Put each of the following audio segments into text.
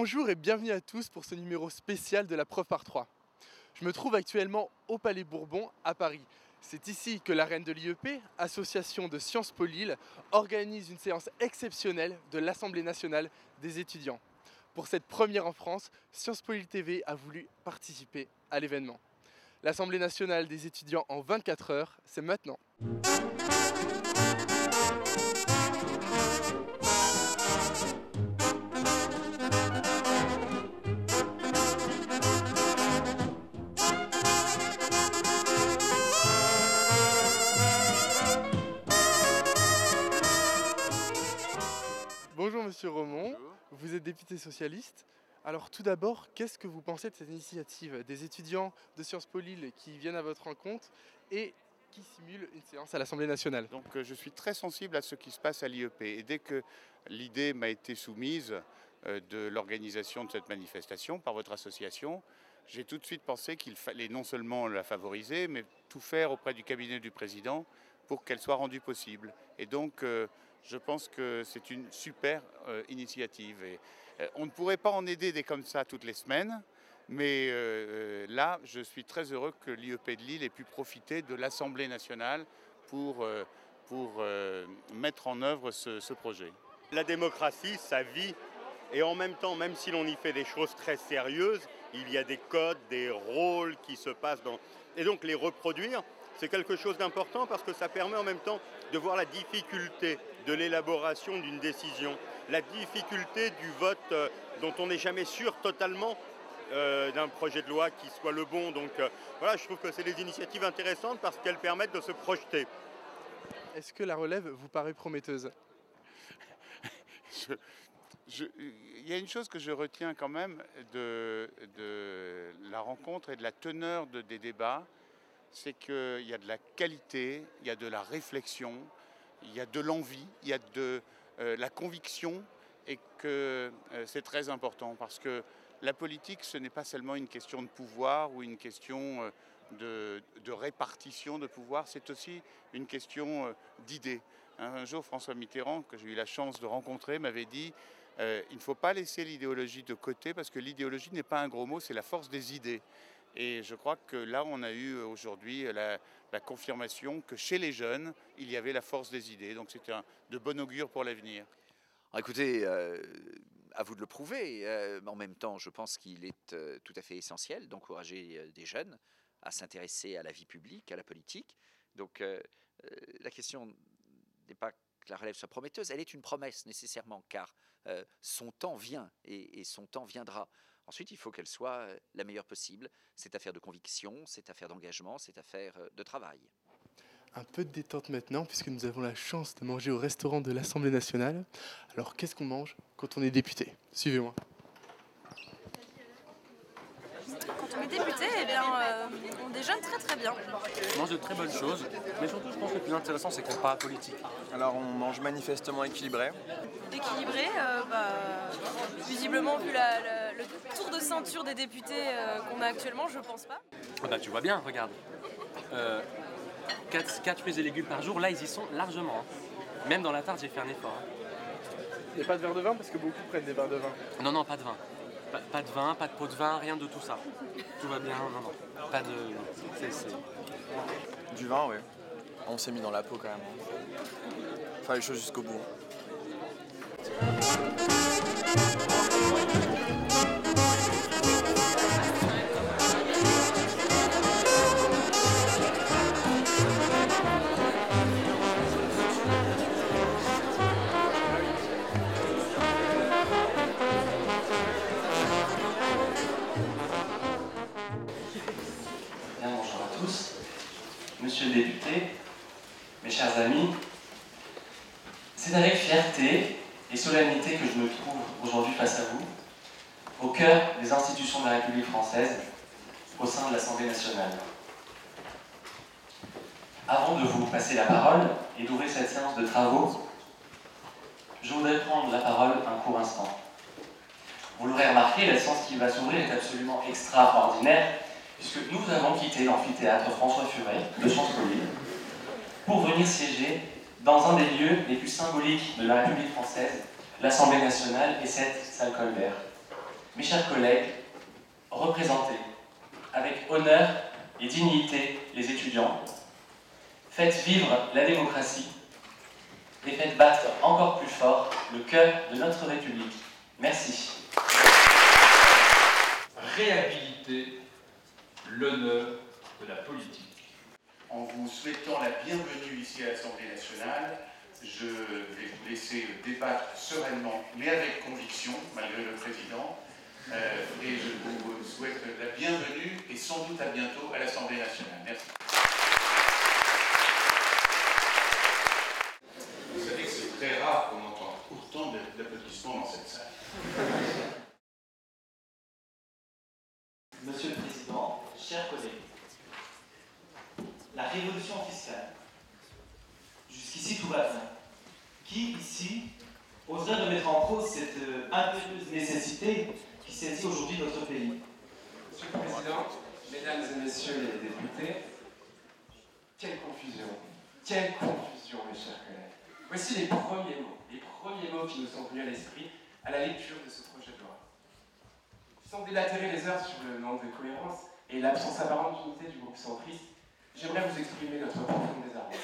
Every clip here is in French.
Bonjour et bienvenue à tous pour ce numéro spécial de la Prof par 3. Je me trouve actuellement au Palais Bourbon à Paris. C'est ici que la reine de l'IEP, association de Sciences Po Lille, organise une séance exceptionnelle de l'Assemblée nationale des étudiants. Pour cette première en France, Sciences Po Lille TV a voulu participer à l'événement. L'Assemblée nationale des étudiants en 24 heures, c'est maintenant. Bonjour Monsieur Romont, Bonjour. vous êtes député socialiste. Alors tout d'abord, qu'est-ce que vous pensez de cette initiative des étudiants de Sciences Po Lille qui viennent à votre rencontre et qui simulent une séance à l'Assemblée nationale? Donc je suis très sensible à ce qui se passe à l'IEP et dès que l'idée m'a été soumise de l'organisation de cette manifestation par votre association, j'ai tout de suite pensé qu'il fallait non seulement la favoriser, mais tout faire auprès du cabinet du président pour qu'elle soit rendue possible. Et donc je pense que c'est une super initiative. Et, on ne pourrait pas en aider des comme ça toutes les semaines. Mais là, je suis très heureux que l'IEP de Lille ait pu profiter de l'Assemblée nationale pour mettre en œuvre ce projet. La démocratie, ça vit, et en même temps, même si l'on y fait des choses très sérieuses, il y a des codes, des rôles qui se passent dans... Et donc les reproduire, c'est quelque chose d'important parce que ça permet en même temps de voir la difficulté de l'élaboration d'une décision, la difficulté du vote dont on n'est jamais sûr totalement d'un projet de loi qui soit le bon. Donc voilà, je trouve que c'est des initiatives intéressantes parce qu'elles permettent de se projeter. Est-ce que la relève vous paraît prometteuse? Il y a une chose que je retiens quand même de la rencontre et de la teneur des débats, c'est qu'il y a de la qualité, il y a de la réflexion, il y a de l'envie, il y a de la conviction, et que c'est très important parce que la politique, ce n'est pas seulement une question de pouvoir ou une question de répartition de pouvoir, c'est aussi une question d'idées. Un jour, François Mitterrand, que j'ai eu la chance de rencontrer, m'avait dit il ne faut pas laisser l'idéologie de côté parce que l'idéologie n'est pas un gros mot, c'est la force des idées. Et je crois que là, on a eu aujourd'hui la confirmation que chez les jeunes, il y avait la force des idées. Donc c'était de bon augure pour l'avenir. Écoutez, à vous de le prouver, mais en même temps, je pense qu'il est tout à fait essentiel d'encourager des jeunes à s'intéresser à la vie publique, à la politique. Donc la question n'est pas que la relève soit prometteuse, elle est une promesse nécessairement, car son temps vient et son temps viendra. Ensuite, il faut qu'elle soit la meilleure possible. C'est affaire de conviction, c'est affaire d'engagement, c'est affaire de travail. Un peu de détente maintenant, puisque nous avons la chance de manger au restaurant de l'Assemblée nationale. Alors, qu'est-ce qu'on mange quand on est député? Suivez-moi. Quand on est député, on déjeune très très bien. On mange de très bonnes choses, mais surtout je pense que le plus intéressant c'est qu'on parle politique. Alors on mange manifestement équilibré. Équilibré, visiblement vu le tour de ceinture des députés qu'on a actuellement, je pense pas. Oh bah, tu vois bien, regarde. 4 fruits et légumes par jour, là ils y sont largement. Hein. Même dans la tarte j'ai fait un effort. Hein. Il n'y a pas de verre de vin parce que beaucoup prennent des verres de vin. Non, pas de vin. Pas de vin, pas de pot de vin, rien de tout ça. Tout va bien, non. Pas de... Du vin, oui. On s'est mis dans la peau quand même. Faire les choses jusqu'au bout. Bonjour à tous. Monsieur le député, mes chers amis, c'est avec fierté et solennité que je me trouve aujourd'hui face à vous, au cœur des institutions de la République française, au sein de l'Assemblée nationale. Avant de vous passer la parole et d'ouvrir cette séance de travaux, je voudrais prendre la parole un court instant. Vous l'aurez remarqué, la séance qui va s'ouvrir est absolument extraordinaire, puisque nous avons quitté l'amphithéâtre François Furet de Sciences Po Lille pour venir siéger dans un des lieux les plus symboliques de la République française, l'Assemblée nationale et cette salle Colbert. Mes chers collègues, représentez avec honneur et dignité les étudiants, faites vivre la démocratie et faites battre encore plus fort le cœur de notre République. Merci. Réhabiliter l'honneur de la politique. En vous souhaitant la bienvenue ici à l'Assemblée nationale, je vais vous laisser débattre sereinement, mais avec conviction, malgré le président, et je vous souhaite la bienvenue et sans doute à bientôt à l'Assemblée nationale. Merci. Vous savez que c'est très rare qu'on entende autant d'applaudissements dans cette salle. Monsieur le Président, chers collègues, la révolution fiscale. Jusqu'ici, tout va bien. Qui, ici, oserait remettre en cause cette impérieuse nécessité qui saisit aujourd'hui notre pays? Monsieur le Président, Mesdames et Messieurs les députés, quelle confusion, mes chers collègues. Voici les premiers mots qui nous sont venus à l'esprit à la lecture de ce projet de loi. Sans délatérer les heures sur le manque de cohérence et l'absence apparente d'unité du groupe centriste, j'aimerais vous exprimer notre profond désarroi.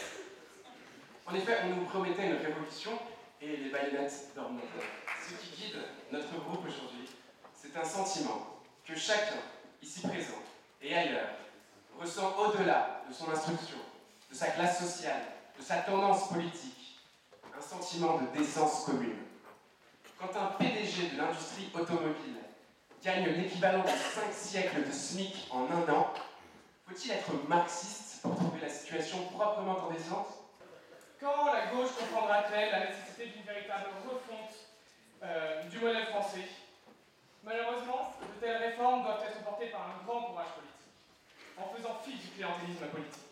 En effet, on nous promettait une révolution et les baïonnettes dorment notre heure. Ce qui guide notre groupe aujourd'hui, c'est un sentiment que chacun, ici présent et ailleurs, ressent au-delà de son instruction, de sa classe sociale, de sa tendance politique, un sentiment de décence commune. Quand un PDG de l'industrie automobile gagne l'équivalent de 5 siècles de SMIC en un an, faut-il être marxiste pour trouver la situation proprement indécente? Quand la gauche comprendra-t-elle la nécessité d'une véritable refonte du modèle français? Malheureusement, de telles réformes doivent être portées par un grand courage politique, en faisant fi du clientélisme politique.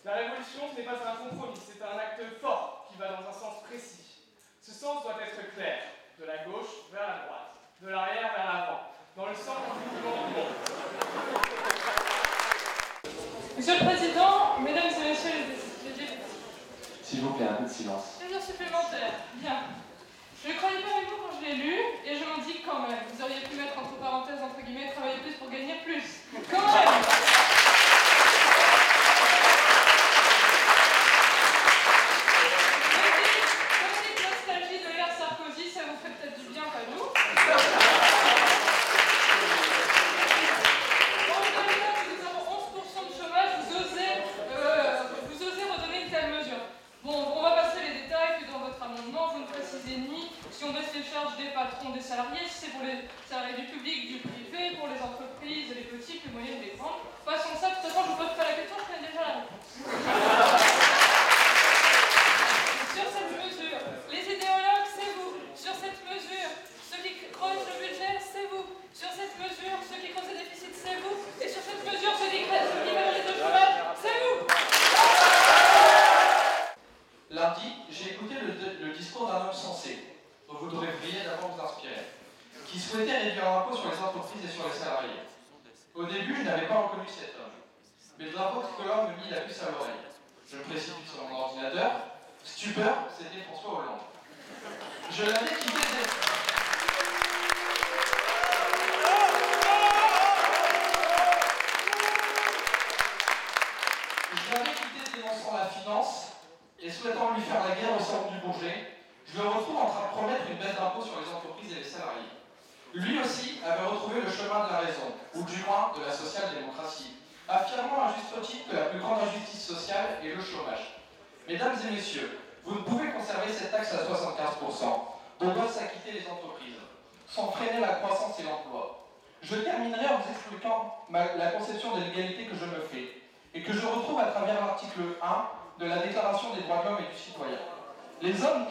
La révolution, ce n'est pas un compromis, c'est un acte fort qui va dans un sens précis. Ce sens doit être clair, de la gauche vers la droite, de l'arrière vers l'avant, dans le sens du mouvement du monde. Monsieur le Président, Mesdames et Messieurs les députés. S'il vous plaît, un peu de silence. Plaisir supplémentaire. Bien. Je ne croyais pas avec vous quand je l'ai lu, et je m'en dis quand même. Vous auriez pu mettre entre parenthèses, entre guillemets, travailler plus pour gagner plus. Quand même. Petite nostalgie de l'ère Sarkozy, ça vous fait peut-être du bien, pas nous. En 2009, nous avons 11% de chômage, vous osez redonner une telle mesure. Bon, on va passer les détails, puis dans votre amendement, vous ne précisez ni si on baisse les charges des patrons, des salariés, si c'est pour les salariés du public, du privé, pour les entreprises, les petites, les moyennes, les grandes. Passons ça, de toute façon, je vous pose pas la question, je connais déjà la réponse. Sur cette mesure, les idéologues, c'est vous. Sur cette mesure, ceux qui creusent le budget, c'est vous. Sur cette mesure, ceux qui creusent le déficit, c'est vous. Et sur cette mesure, ceux qui favorisent le chômage, c'est vous. Lundi, j'ai écouté le discours d'un homme sensé, dont vous devriez d'abord vous inspirer, qui souhaitait réduire l'impôt sur les entreprises et sur les salariés. Au début, je n'avais pas reconnu cet homme, mais le drapeau tricolore me mit la puce à l'oreille. Je me précipite sur mon ordinateur. Stupeur, c'était François Hollande. Je l'avais quitté dénonçant la finance et souhaitant lui faire la guerre au salon du Bourget. Je le retrouve en train de promettre une baisse d'impôt sur les entreprises et les salariés. Lui aussi avait retrouvé le chemin de la raison, ou du moins de la social-démocratie, affirmant à juste titre que la plus grande injustice sociale est le chômage. Mesdames et messieurs, vous ne pouvez conserver cette taxe à 75%, dont doivent s'acquitter les entreprises, sans freiner la croissance et l'emploi. Je terminerai en vous expliquant la conception de l'égalité que je me fais, et que je retrouve à travers l'article 1 de la Déclaration des droits de l'homme et du citoyen. Les hommes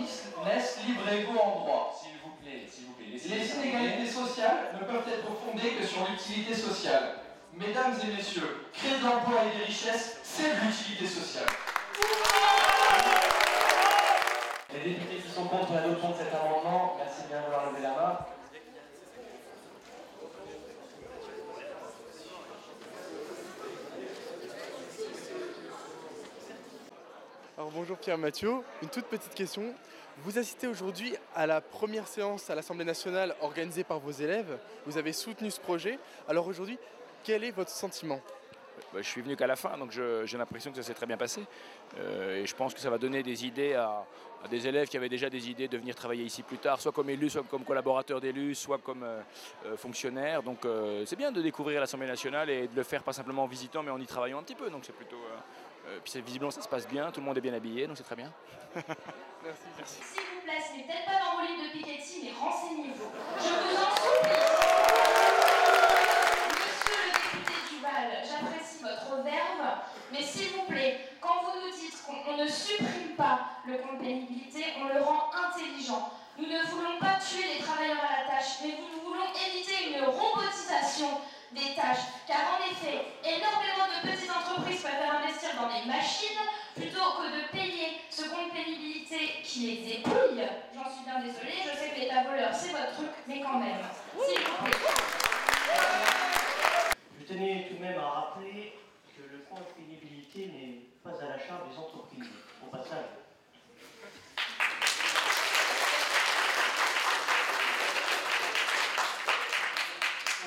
naissent libres et égaux en droit. S'il vous plaît. Les inégalités sociales ne peuvent être fondées que sur l'utilité sociale. Mesdames et messieurs, créer de l'emploi et des richesses, c'est de l'utilité sociale. Les députés qui sont contre l'adoption de cet amendement, merci de bien vouloir lever la main. Alors Alors bonjour Pierre Mathieu, une toute petite question. Vous assistez aujourd'hui à la première séance à l'Assemblée nationale organisée par vos élèves. Vous avez soutenu ce projet. Alors aujourd'hui, quel est votre sentiment ? Je suis venu qu'à la fin, donc j'ai l'impression que ça s'est très bien passé. Et je pense que ça va donner des idées à des élèves qui avaient déjà des idées de venir travailler ici plus tard, soit comme élus, soit comme collaborateurs d'élus, soit comme fonctionnaires. Donc c'est bien de découvrir l'Assemblée nationale et de le faire pas simplement en visitant, mais en y travaillant un petit peu. Donc c'est plutôt... puis visiblement ça se passe bien, tout le monde est bien habillé, donc c'est très bien. Merci. S'il vous plaît, ce n'est peut-être pas dans vos livres de Piketty, mais renseignez-vous. Je vous en supplie. Monsieur le député Duval, j'apprécie votre verve, mais s'il vous plaît, quand vous nous dites qu'on ne supprime pas le compte pénibilité, on le rend intelligent. Nous ne voulons pas tuer les travailleurs à la tâche, mais nous voulons éviter une robotisation des tâches. Car en effet, énormément de petites entreprises préfèrent investir dans des machines plutôt que de payer ce compte pénibilité qui les épouille. J'en suis bien désolée, je sais que l'État voleur c'est votre truc, mais quand même. S'il vous plaît. Je tenais tout de même à rappeler que le compte pénibilité n'est pas à la charge des entreprises, au passage.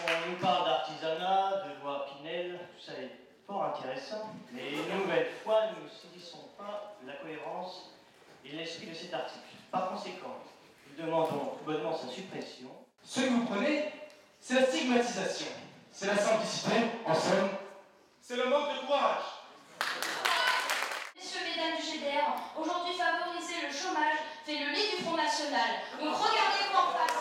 On nous parle d'artisanat, de loi Pinel, tout ça est fort intéressant, mais une nouvelle fois, nous ne saisissons pas la cohérence et l'esprit de cet article. Par conséquent, nous demandons tout bonnement sa suppression. Ce que vous prenez, c'est la stigmatisation. C'est la simplicité, en somme. C'est le manque de courage. Messieurs, mesdames du GDR, aujourd'hui favoriser le chômage fait le lit du Front National. Donc regardez-vous en face.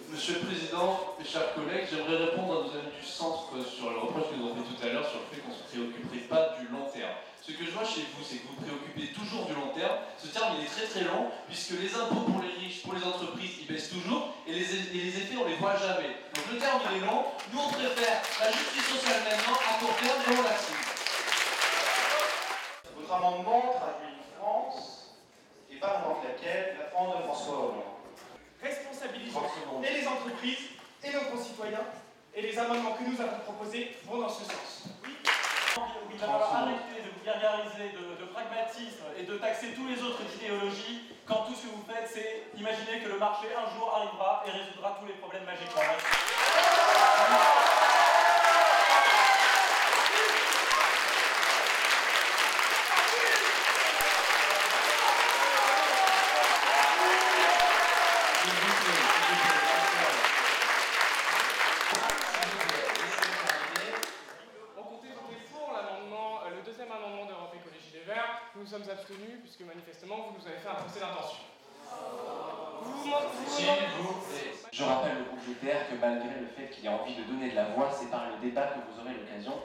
Monsieur le Président, mes chers collègues, j'aimerais répondre à nos amis du centre sur le reproche que nous avons fait tout à l'heure sur le fait qu'on ne se préoccuperait pas du long terme. Ce que je vois chez vous, c'est que vous vous préoccupez toujours du long terme. Ce terme, il est très très long, puisque les impôts pour les riches, pour les entreprises, ils baissent toujours, et les effets, on les voit jamais. Donc le terme, il est long. Nous, on préfère la justice sociale maintenant, à court terme, et on la signe. Votre amendement traduit une France, et pas n'importe laquelle, la France de François Hollande. Responsabilisons et les entreprises et nos concitoyens, et les amendements que nous avons proposés vont dans ce sens. Il va falloir arrêter de vulgariser, de pragmatisme et de taxer tous les autres d'idéologie quand tout ce que vous faites, c'est imaginer que le marché un jour arrivera et résoudra tous les problèmes magiquement. Nous sommes abstenus puisque manifestement vous nous avez fait un procès d'intention. Je rappelle au groupe GTR que malgré le fait qu'il ait envie de donner de la voix, c'est par le débat que vous aurez l'occasion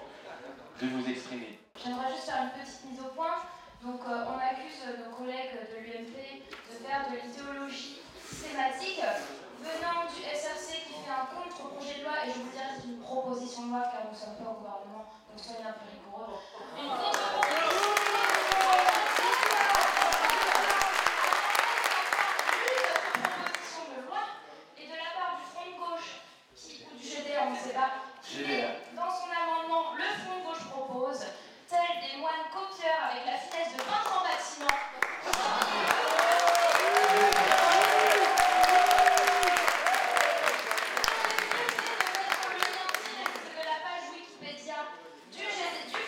de vous exprimer. J'aimerais juste faire une petite mise au point. Donc on accuse nos collègues de l'UMP de faire de l'idéologie systématique venant du SRC qui fait un contre-projet de loi, et je vous dirais c'est une proposition de loi car nous ne sommes pas au gouvernement, donc soyez un peu rigoureux. Une contre-proposition de loi et de la part du Front de gauche ou du GDR, on ne sait pas, qui dans son amendement, le Front de gauche propose, tels des moines copieurs avec la finesse de peintre en bâtiment. De la page Wikipédia du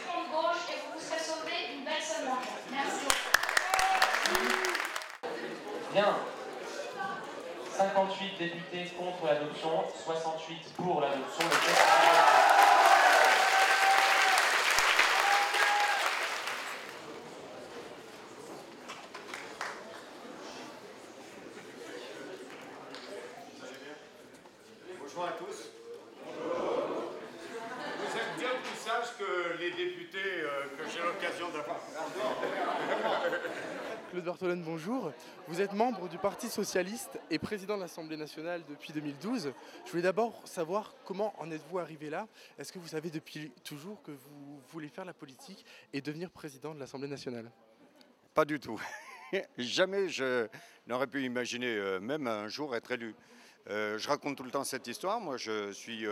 Front de gauche et vous vous serez sauvé une belle somme d'argent. Merci. Bien. 58 députés contre l'adoption, 68 pour l'adoption. Le texte Bonjour à tous. Vous êtes bien plus sages que les députés que j'ai l'occasion d'avoir. Claude Bertholone, bonjour. Vous êtes membre du Parti Socialiste et président de l'Assemblée nationale depuis 2012. Je voulais d'abord savoir comment en êtes-vous arrivé là. Est-ce que vous savez depuis toujours que vous voulez faire la politique et devenir président de l'Assemblée nationale? Pas du tout. Jamais je n'aurais pu imaginer même un jour être élu. Je raconte tout le temps cette histoire. Moi, je suis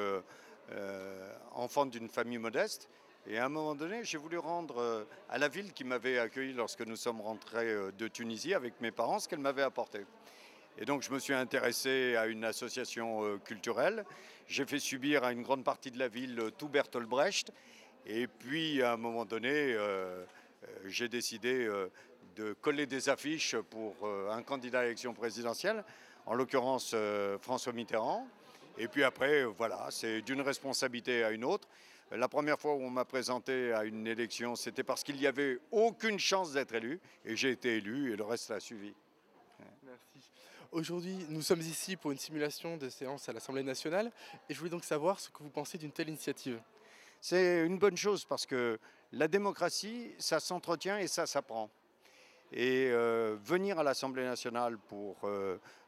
enfant d'une famille modeste Et à un moment donné, j'ai voulu rendre à la ville qui m'avait accueilli lorsque nous sommes rentrés de Tunisie avec mes parents ce qu'elle m'avait apporté. Et donc je me suis intéressé à une association culturelle. J'ai fait subir à une grande partie de la ville tout Bertolt Brecht. Et puis à un moment donné, j'ai décidé de coller des affiches pour un candidat à l'élection présidentielle, en l'occurrence François Mitterrand. Et puis après, voilà, c'est d'une responsabilité à une autre. La première fois où on m'a présenté à une élection, c'était parce qu'il n'y avait aucune chance d'être élu. Et j'ai été élu et le reste a suivi. Merci. Aujourd'hui, nous sommes ici pour une simulation de séance à l'Assemblée nationale. Et je voulais donc savoir ce que vous pensez d'une telle initiative. C'est une bonne chose parce que la démocratie, ça s'entretient et ça s'apprend. Et venir à l'Assemblée nationale pour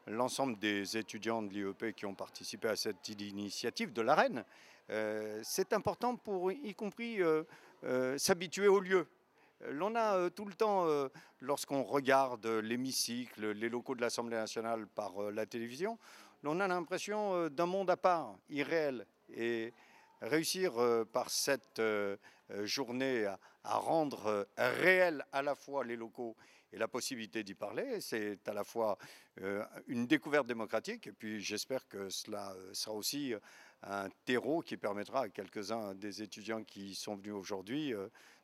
l'ensemble des étudiants de l'IEP qui ont participé à cette initiative de la Reine, c'est important pour y compris s'habituer au lieu. L'on a tout le temps, lorsqu'on regarde l'hémicycle, les locaux de l'Assemblée nationale par la télévision, l'on a l'impression d'un monde à part, irréel. Et réussir par cette journée à rendre réel à la fois les locaux et la possibilité d'y parler, c'est à la fois une découverte démocratique et puis j'espère que cela sera aussi un terreau qui permettra à quelques-uns des étudiants qui sont venus aujourd'hui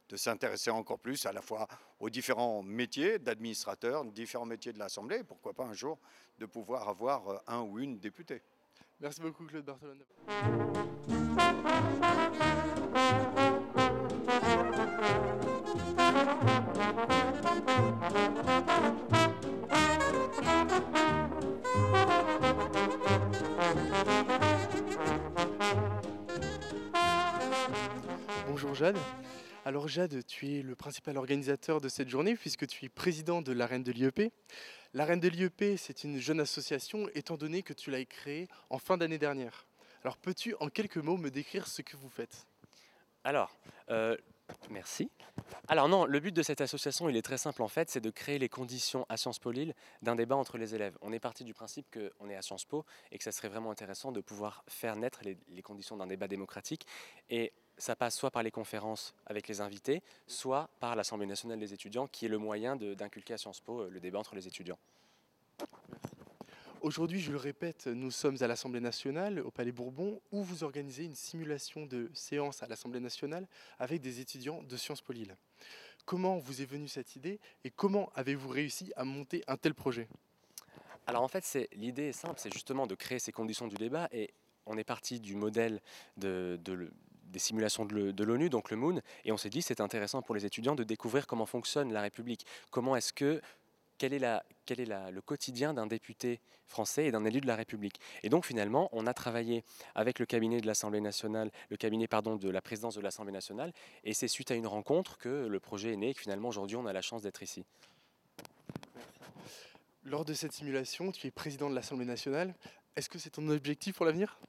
de s'intéresser encore plus à la fois aux différents métiers d'administrateurs, différents métiers de l'Assemblée et pourquoi pas un jour de pouvoir avoir un ou une députée. Merci beaucoup Claude Bartolone. Bonjour Jade. Alors Jade, tu es le principal organisateur de cette journée puisque tu es président de l'Arène de l'IEP. L'Arène de l'IEP, c'est une jeune association étant donné que tu l'as créée en fin d'année dernière. Alors peux-tu en quelques mots me décrire ce que vous faites ? Alors, merci. Alors non, le but de cette association, il est très simple en fait, c'est de créer les conditions à Sciences Po Lille d'un débat entre les élèves. On est parti du principe qu'on est à Sciences Po et que ça serait vraiment intéressant de pouvoir faire naître les conditions d'un débat démocratique. Et ça passe soit par les conférences avec les invités, soit par l'Assemblée nationale des étudiants, qui est le moyen d'inculquer à Sciences Po le débat entre les étudiants. Merci. Aujourd'hui, je le répète, nous sommes à l'Assemblée nationale, au Palais Bourbon, où vous organisez une simulation de séance à l'Assemblée nationale avec des étudiants de Sciences Po Lille. Comment vous est venue cette idée et comment avez-vous réussi à monter un tel projet ? Alors en fait, l'idée est simple, c'est justement de créer ces conditions du débat et on est parti du modèle des simulations de l'ONU, donc le Moon, et on s'est dit c'est intéressant pour les étudiants de découvrir comment fonctionne la République, quel est le quotidien d'un député français et d'un élu de la République. Et donc finalement, on a travaillé avec le cabinet de l'Assemblée nationale, de la présidence de l'Assemblée nationale, et c'est suite à une rencontre que le projet est né et que finalement aujourd'hui on a la chance d'être ici. Merci. Lors de cette simulation, tu es président de l'Assemblée nationale. Est-ce que c'est ton objectif pour l'avenir ?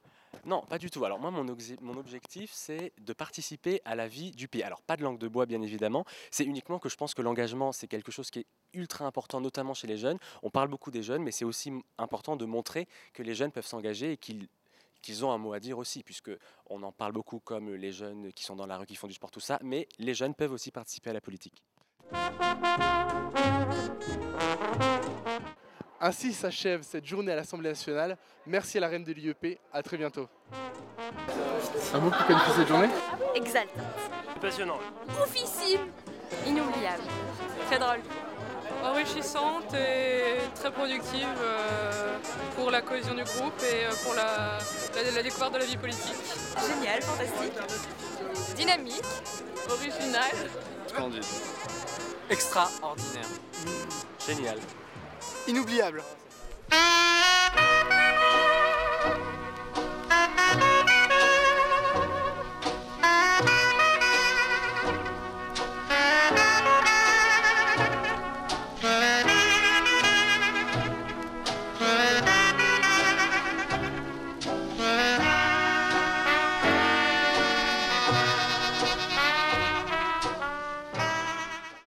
Non, pas du tout. Alors moi, mon objectif, c'est de participer à la vie du pays. Alors pas de langue de bois, bien évidemment. C'est uniquement que je pense que l'engagement, c'est quelque chose qui est ultra important, notamment chez les jeunes. On parle beaucoup des jeunes, mais c'est aussi important de montrer que les jeunes peuvent s'engager et qu'ils ont un mot à dire aussi, puisqu'on en parle beaucoup comme les jeunes qui sont dans la rue, qui font du sport, tout ça, mais les jeunes peuvent aussi participer à la politique. Ainsi s'achève cette journée à l'Assemblée nationale. Merci à la Reine de l'IEP. À très bientôt. Un mot pour qualifier cette journée ? Exaltante. Passionnant. Oufissime. Inoubliable. Très drôle. Enrichissante et très productive pour la cohésion du groupe et pour la découverte de la vie politique. Génial, fantastique. Dynamique, originale. Splendide. Extraordinaire. Génial. Inoubliable.